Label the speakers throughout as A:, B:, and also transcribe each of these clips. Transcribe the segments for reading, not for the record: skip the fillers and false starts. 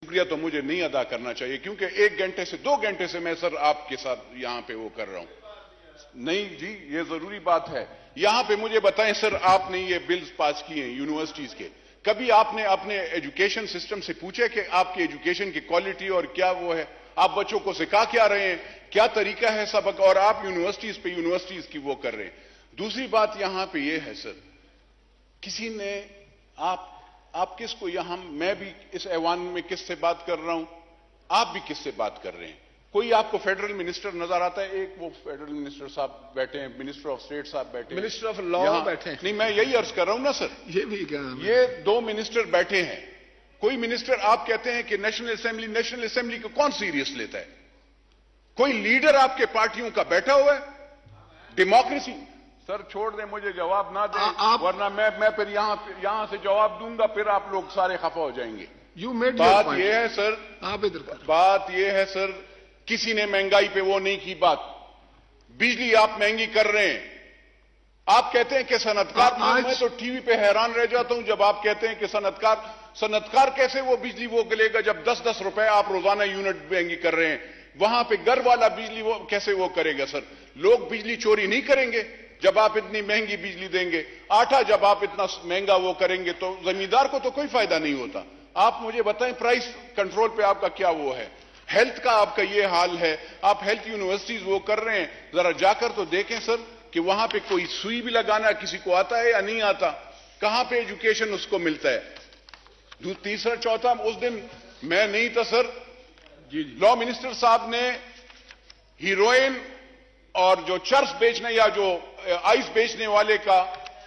A: شکریہ تو مجھے نہیں ادا کرنا چاہیے، کیونکہ 1 گھنٹے سے 2 گھنٹے سے میں سر آپ کے ساتھ یہاں پہ وہ کر رہا ہوں۔ نہیں جی، یہ ضروری بات ہے۔ یہاں پہ مجھے بتائیں سر، آپ نے یہ بلز پاس کیے ہیں یونیورسٹیز کے، کبھی آپ نے اپنے ایجوکیشن سسٹم سے پوچھے کہ آپ کی ایجوکیشن کی کوالٹی اور کیا وہ ہے؟ آپ بچوں کو سکھا کیا رہے ہیں؟ کیا طریقہ ہے سبق؟ اور آپ یونیورسٹیز پہ یونیورسٹیز کی وہ کر رہے ہیں۔ دوسری بات یہاں پہ یہ ہے سر، کسی نے آپ کس کو یہاں، میں بھی اس ایوان میں کس سے بات کر رہا ہوں، آپ بھی کس سے بات کر رہے ہیں؟ کوئی آپ کو فیڈرل منسٹر نظر آتا ہے؟ ایک وہ فیڈرل منسٹر صاحب بیٹھے ہیں، منسٹر آف اسٹیٹ صاحب بیٹھے ہیں،
B: منسٹر آف لا بیٹھے ہیں۔
A: نہیں میں یہی عرض کر رہا ہوں نا سر،
B: یہ بھی کیا
A: یہ 2 منسٹر بیٹھے ہیں۔ کوئی منسٹر آپ کہتے ہیں کہ نیشنل اسمبلی کو کون سیریس لیتا ہے؟ کوئی لیڈر آپ کے پارٹیوں کا بیٹھا ہوا ہے؟ ڈیموکریسی سر چھوڑ دیں، مجھے جواب نہ دیں، ورنہ میں پھر یہاں سے جواب دوں گا، پھر آپ لوگ سارے خفا ہو جائیں گے۔ بات یہ ہے سر، بات یہ ہے سر، کسی نے مہنگائی پہ وہ نہیں کی بات۔ بجلی آپ مہنگی کر رہے ہیں، آپ کہتے ہیں کہ صنعتکار، میں تو ٹی وی پہ حیران رہ جاتا ہوں جب آپ کہتے ہیں کہ صنعتکار کیسے وہ بجلی وہ گلے گا جب 10 روپے آپ روزانہ یونٹ مہنگی کر رہے ہیں؟ وہاں پہ گھر والا بجلی وہ کیسے وہ کرے گا سر؟ لوگ بجلی چوری نہیں کریں گے جب آپ اتنی مہنگی بجلی دیں گے؟ آٹا جب آپ اتنا مہنگا وہ کریں گے تو زمیندار کو تو کوئی فائدہ نہیں ہوتا۔ آپ مجھے بتائیں پرائس کنٹرول پہ آپ کا کیا وہ ہے؟ ہیلتھ کا آپ کا یہ حال ہے، آپ ہیلتھ یونیورسٹیز وہ کر رہے ہیں، ذرا جا کر تو دیکھیں سر کہ وہاں پہ کوئی سوئی بھی لگانا کسی کو آتا ہے یا نہیں آتا؟ کہاں پہ ایجوکیشن اس کو ملتا ہے؟ تیسرا چوتھا، اس دن میں نہیں تھا سر، لا منسٹر صاحب نے ہیروئن اور جو چرس بیچنے یا جو آئس بیچنے والے کا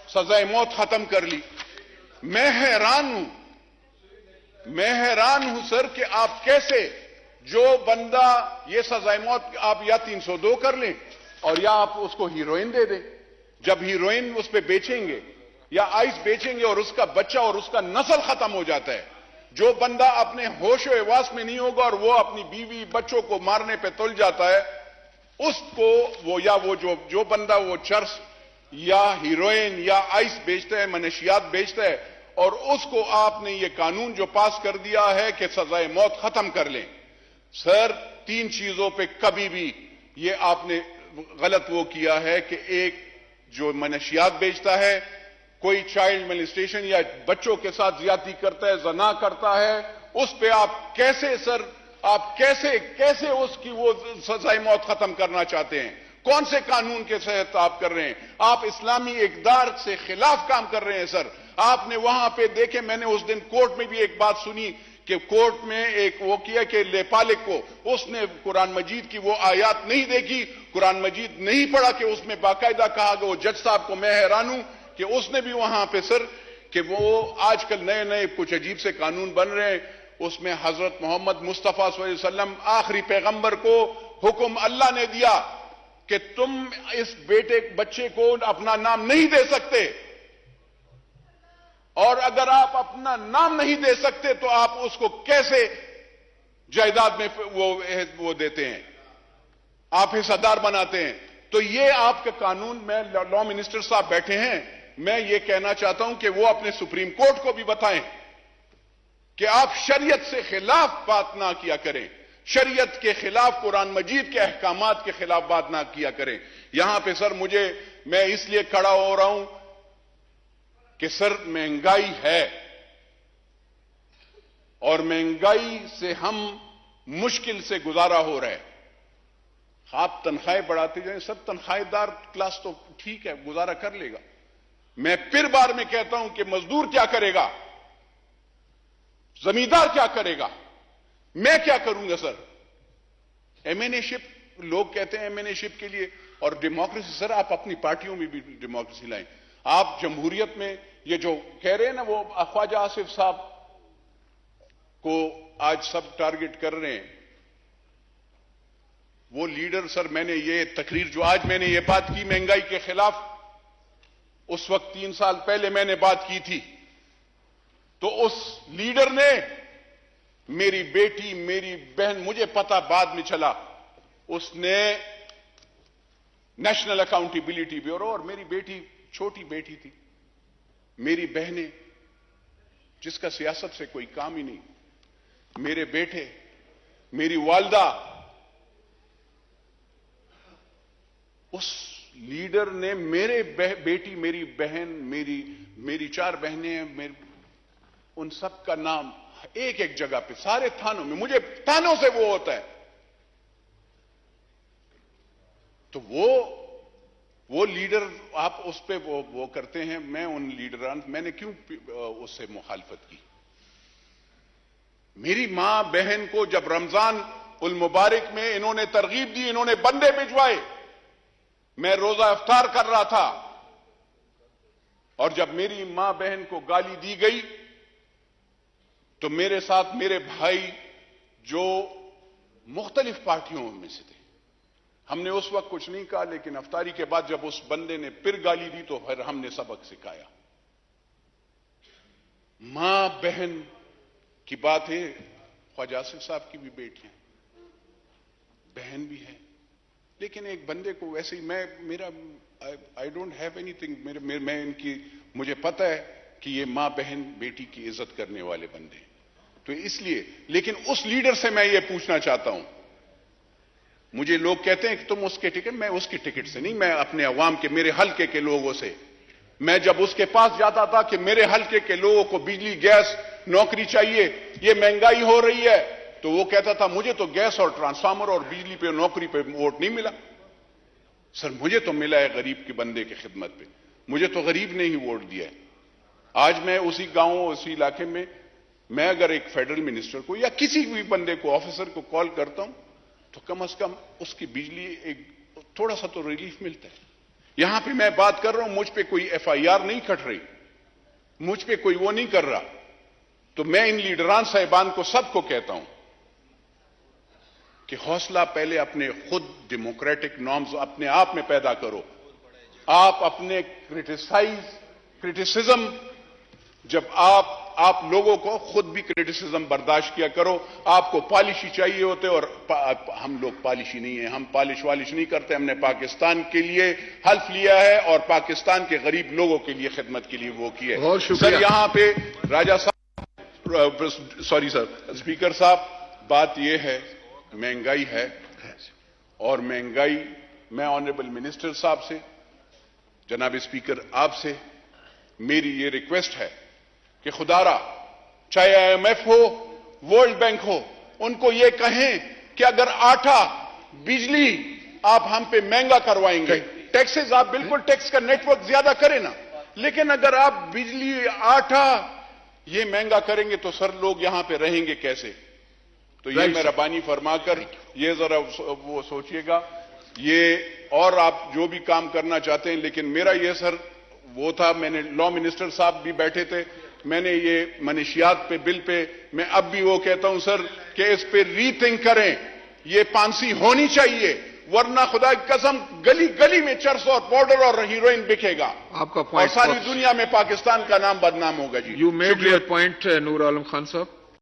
A: سزائے موت ختم کر لی۔ میں حیران ہوں سر کہ آپ کیسے، جو بندہ یہ سزائے موت آپ یا 302 کر لیں اور یا آپ اس کو ہیروئن دے دیں۔ جب ہیروئن اس پہ بیچیں گے یا آئس بیچیں گے اور اس کا بچہ اور اس کا نسل ختم ہو جاتا ہے، جو بندہ اپنے ہوش و حواس میں نہیں ہوگا اور وہ اپنی بیوی بچوں کو مارنے پہ تل جاتا ہے، اس کو جو بندہ وہ چرس یا ہیروئن یا آئس بیچتا ہے، منشیات بیچتا ہے، اور اس کو آپ نے یہ قانون جو پاس کر دیا ہے کہ سزائے موت ختم کر لیں۔ سر 3 چیزوں پہ کبھی بھی یہ آپ نے غلط وہ کیا ہے کہ ایک جو منشیات بیچتا ہے، کوئی چائلڈ ملیسٹیشن یا بچوں کے ساتھ زیادتی کرتا ہے، زنا کرتا ہے، اس پہ آپ کیسے سر، آپ کیسے اس کی وہ سزائے موت ختم کرنا چاہتے ہیں؟ کون سے قانون کے تحت آپ کر رہے ہیں؟ آپ اسلامی اقدار سے خلاف کام کر رہے ہیں سر۔ آپ نے وہاں پہ دیکھے، میں نے اس دن کورٹ میں بھی ایک بات سنی کہ کورٹ میں ایک وہ کیا کہ لیپالک کو اس نے قرآن مجید کی وہ آیات نہیں دیکھی، قرآن مجید نہیں پڑھا کہ اس میں باقاعدہ کہا کہ وہ جج صاحب کو میں حیران ہوں کہ اس نے بھی وہاں پہ سر کہ وہ آج کل نئے کچھ عجیب سے قانون بن رہے ہیں، اس میں حضرت محمد مصطفیٰ صلی اللہ علیہ وسلم آخری پیغمبر کو حکم اللہ نے دیا کہ تم اس بچے کو اپنا نام نہیں دے سکتے، اور اگر آپ اپنا نام نہیں دے سکتے تو آپ اس کو کیسے جائیداد میں وہ دیتے ہیں، آپ حصہ دار بناتے ہیں؟ تو یہ آپ کا قانون، میں لا منسٹر صاحب بیٹھے ہیں، میں یہ کہنا چاہتا ہوں کہ وہ اپنے سپریم کورٹ کو بھی بتائیں کہ آپ شریعت سے خلاف بات نہ کیا کریں، شریعت کے خلاف، قرآن مجید کے احکامات کے خلاف بات نہ کیا کریں۔ یہاں پہ سر میں اس لیے کھڑا ہو رہا ہوں کہ سر مہنگائی ہے، اور مہنگائی سے ہم مشکل سے گزارا ہو رہا ہے۔ آپ تنخواہیں بڑھاتے جائیں سر، تنخواہ دار کلاس تو ٹھیک ہے، گزارا کر لے گا۔ میں پھر بار میں کہتا ہوں کہ مزدور کیا کرے گا، زمیندار کیا کرے گا، میں کیا کروں گا سر؟ ایم این اے شپ، لوگ کہتے ہیں ایم این اے شپ کے لیے، اور ڈیموکریسی سر آپ اپنی پارٹیوں میں بھی ڈیموکریسی لائیں۔ آپ جمہوریت میں یہ جو کہہ رہے ہیں نا، وہ خواجہ آصف صاحب کو آج سب ٹارگٹ کر رہے ہیں، وہ لیڈر سر، میں نے یہ تقریر جو آج میں نے یہ بات کی مہنگائی کے خلاف، اس وقت 3 سال پہلے میں نے بات کی تھی، تو اس لیڈر نے میری بیٹی، میری بہن، مجھے پتا بعد میں چلا، اس نے نیشنل اکاؤنٹیبلٹی بیورو، اور میری بیٹی چھوٹی بیٹی تھی، میری بہنیں جس کا سیاست سے کوئی کام ہی نہیں، میرے بیٹے، میری والدہ، اس لیڈر نے میرے بیٹی، میری بہن، میری 4 بہنیں ہیں، ان سب کا نام ایک ایک جگہ پہ سارے تھانوں میں، مجھے تھانوں سے وہ ہوتا ہے. تو وہ لیڈر آپ اس پہ وہ کرتے ہیں. میں ان لیڈران، میں نے کیوں اس سے مخالفت کی؟ میری ماں بہن کو جب رمضان المبارک میں انہوں نے ترغیب دی، انہوں نے بندے بھجوائے، میں روزہ افطار کر رہا تھا، اور جب میری ماں بہن کو گالی دی گئی تو میرے ساتھ میرے بھائی جو مختلف پارٹیوں میں سے تھے، ہم نے اس وقت کچھ نہیں کہا، لیکن افطاری کے بعد جب اس بندے نے پھر گالی دی تو پھر ہم نے سبق سکھایا. ماں بہن کی بات ہے. خواجہ آصف صاحب کی بھی بیٹیاں بہن بھی ہیں، لیکن ایک بندے کو ویسے ہی آئی ڈونٹ ہیو اینی تھنگ، میں ان کی، مجھے پتہ ہے کہ یہ ماں بہن بیٹی کی عزت کرنے والے بندے ہیں. تو اس لیے، لیکن اس لیڈر سے میں یہ پوچھنا چاہتا ہوں، مجھے لوگ کہتے ہیں کہ تم اس کے ٹکٹ، میں اس کی ٹکٹ سے نہیں، میں اپنے عوام کے، میرے حلقے کے لوگوں سے، میں جب اس کے پاس جاتا تھا کہ میرے حلقے کے لوگوں کو بجلی، گیس، نوکری چاہیے، یہ مہنگائی ہو رہی ہے، تو وہ کہتا تھا مجھے تو گیس اور ٹرانسفارمر اور بجلی پہ، نوکری پہ ووٹ نہیں ملا. سر مجھے تو ملا ہے غریب کے بندے کی خدمت پہ، مجھے تو غریب نے ہی ووٹ دیا ہے. آج میں اسی گاؤں، اسی علاقے میں اگر ایک فیڈرل منسٹر کو یا کسی بھی بندے کو، آفیسر کو کال کرتا ہوں تو کم از کم اس کی بجلی ایک تھوڑا سا تو ریلیف ملتا ہے. یہاں پہ میں بات کر رہا ہوں، مجھ پہ کوئی FIR نہیں کٹ رہی، مجھ پہ کوئی وہ نہیں کر رہا. تو میں ان لیڈران صاحبان کو سب کو کہتا ہوں کہ حوصلہ پہلے اپنے خود ڈیموکریٹک نارمز اپنے آپ میں پیدا کرو. آپ اپنے کرٹیسزم، جب آپ لوگوں کو خود بھی کرٹیسزم برداشت کیا کرو. آپ کو پالشی چاہیے ہوتے، اور ہم لوگ پالشی نہیں ہیں، ہم پالش نہیں کرتے. ہم نے پاکستان کے لیے حلف لیا ہے اور پاکستان کے غریب لوگوں کے لیے خدمت کے لیے وہ کی ہے. سر یہاں پہ راجہ صاحب، سوری سر، اسپیکر صاحب، بات یہ ہے مہنگائی ہے، اور مہنگائی، میں آنریبل منسٹر صاحب سے، جناب اسپیکر آپ سے میری یہ ریکویسٹ ہے کہ خدا را، چاہے IMF ہو، ورلڈ بینک ہو، ان کو یہ کہیں کہ اگر آٹا، بجلی آپ ہم پہ مہنگا کروائیں گے، ٹیکسز آپ بالکل ٹیکس کا نیٹ ورک زیادہ کریں نا، لیکن اگر آپ بجلی، آٹا یہ مہنگا کریں گے تو سر لوگ یہاں پہ رہیں گے کیسے؟ تو یہ مہربانی فرما کر یہ ذرا وہ سوچئے گا. یہ اور آپ جو بھی کام کرنا چاہتے ہیں، لیکن میرا یہ سر وہ تھا، میں نے لا منسٹر صاحب بھی بیٹھے تھے، میں نے یہ منشیات پہ، بل پہ، میں اب بھی وہ کہتا ہوں سر کہ اس پہ ری تھنک کریں. یہ پانسی ہونی چاہیے، ورنہ خدا کی قسم گلی گلی میں چرس اور پاؤڈر اور ہیروئن بکے گا،
B: آپ کا
A: اور ساری دنیا میں پاکستان کا نام بدنام ہوگا. جی
B: یو میڈ یور پوائنٹ نور عالم خان صاحب.